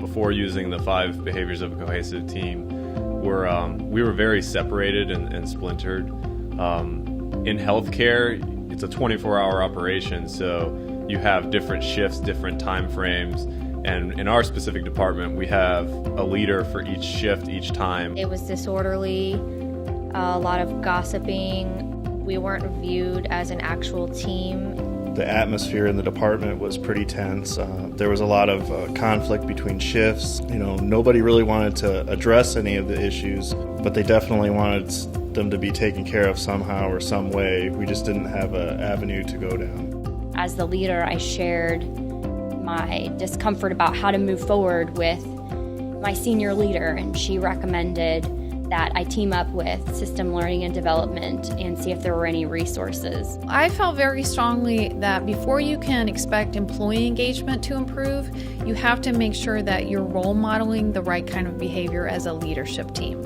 before using the 5 behaviors of a cohesive team, we were very separated and splintered. In healthcare, it's a 24-hour operation, so you have different shifts, different time frames, and in our specific department, we have a leader for each shift, each time. It was disorderly, a lot of gossiping. We weren't viewed as an actual team. The atmosphere in the department was pretty tense. There was a lot of conflict between shifts. Nobody really wanted to address any of the issues, but they definitely wanted them to be taken care of somehow or some way. We just didn't have an avenue to go down. As the leader, I shared my discomfort about how to move forward with my senior leader, and she recommended that I team up with System Learning and Development and see if there were any resources. I felt very strongly that before you can expect employee engagement to improve, you have to make sure that you're role modeling the right kind of behavior as a leadership team.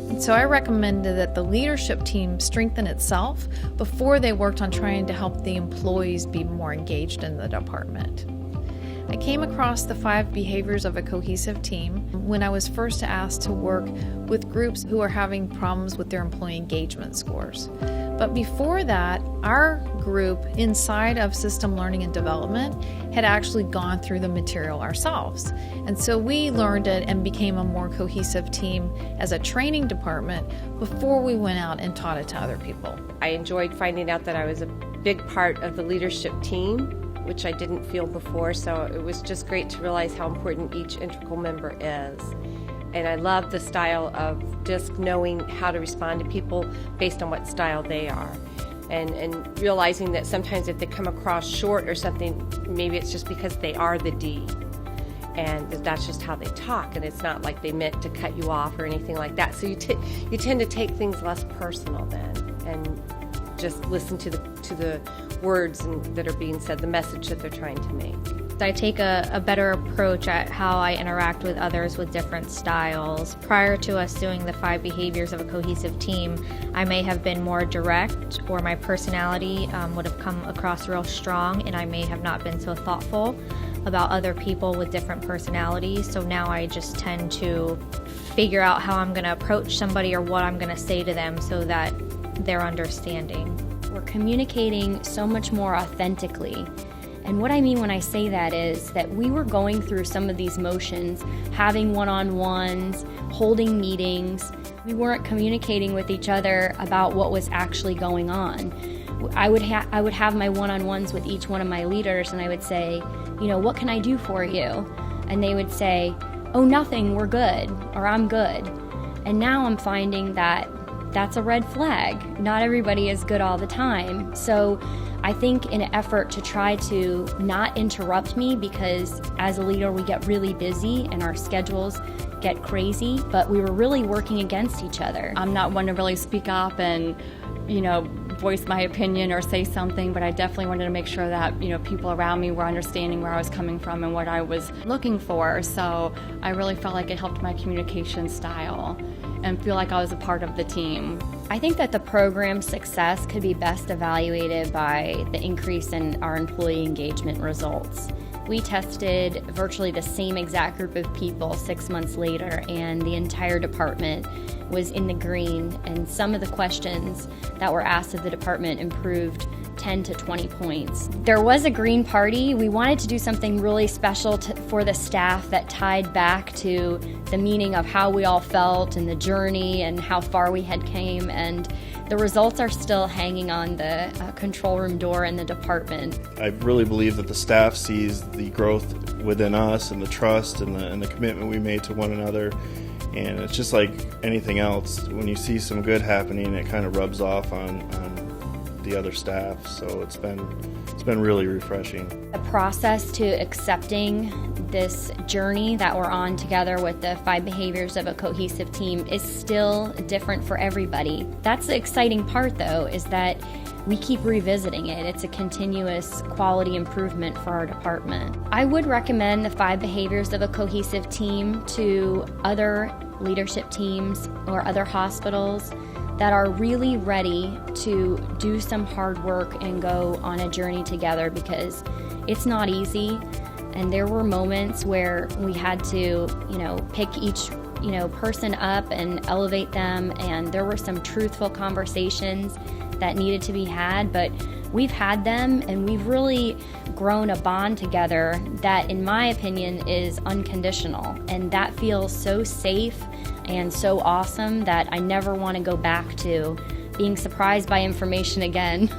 And so I recommended that the leadership team strengthen itself before they worked on trying to help the employees be more engaged in the department. I came across the 5 behaviors of a cohesive team when I was first asked to work with groups who are having problems with their employee engagement scores. But before that, our group inside of System Learning and Development had actually gone through the material ourselves. And so we learned it and became a more cohesive team as a training department before we went out and taught it to other people. I enjoyed finding out that I was a big part of the leadership team, which I didn't feel before, so it was just great to realize how important each integral member is. And I love the style of just knowing how to respond to people based on what style they are. And realizing that sometimes if they come across short or something, maybe it's just because they are the D. And that's just how they talk, and it's not like they meant to cut you off or anything like that. So you tend to take things less personal then, and just listen to the words that are being said, the message that they're trying to make. I take a better approach at how I interact with others with different styles. Prior to us doing the 5 behaviors of a cohesive team, I may have been more direct, or my personality would have come across real strong, and I may have not been so thoughtful about other people with different personalities. So now I just tend to figure out how I'm going to approach somebody or what I'm going to say to them so that they're understanding. We're communicating so much more authentically. And what I mean when I say that is that we were going through some of these motions, having one-on-ones, holding meetings. We weren't communicating with each other about what was actually going on. I would have my one-on-ones with each one of my leaders, and I would say, what can I do for you? And they would say, oh, nothing, we're good, or I'm good. And now I'm finding that that's a red flag. Not everybody is good all the time. So I think in an effort to try to not interrupt me, because as a leader we get really busy and our schedules get crazy, but we were really working against each other. I'm not one to really speak up and, voice my opinion or say something, but I definitely wanted to make sure that, people around me were understanding where I was coming from and what I was looking for. So I really felt like it helped my communication style and feel like I was a part of the team. I think that the program's success could be best evaluated by the increase in our employee engagement results. We tested virtually the same exact group of people 6 months later, and the entire department was in the green, and some of the questions that were asked of the department improved 10 to 20 points. There was a green party. We wanted to do something really special for the staff that tied back to the meaning of how we all felt and the journey and how far we had came, and the results are still hanging on the control room door in the department. I really believe that the staff sees the growth within us and the trust and the commitment we made to one another. And it's just like anything else. When you see some good happening, it kind of rubs off on the other staff. So it's been really refreshing. The process to accepting this journey that we're on together with the 5 behaviors of a cohesive team is still different for everybody. That's the exciting part, though, is that we keep revisiting it. It's a continuous quality improvement for our department. I would recommend the 5 behaviors of a cohesive team to other leadership teams or other hospitals that are really ready to do some hard work and go on a journey together, because it's not easy. And there were moments where we had to, pick each, person up and elevate them. And there were some truthful conversations that needed to be had, but we've had them and we've really grown a bond together that, in my opinion, is unconditional. And that feels so safe and so awesome that I never want to go back to being surprised by information again.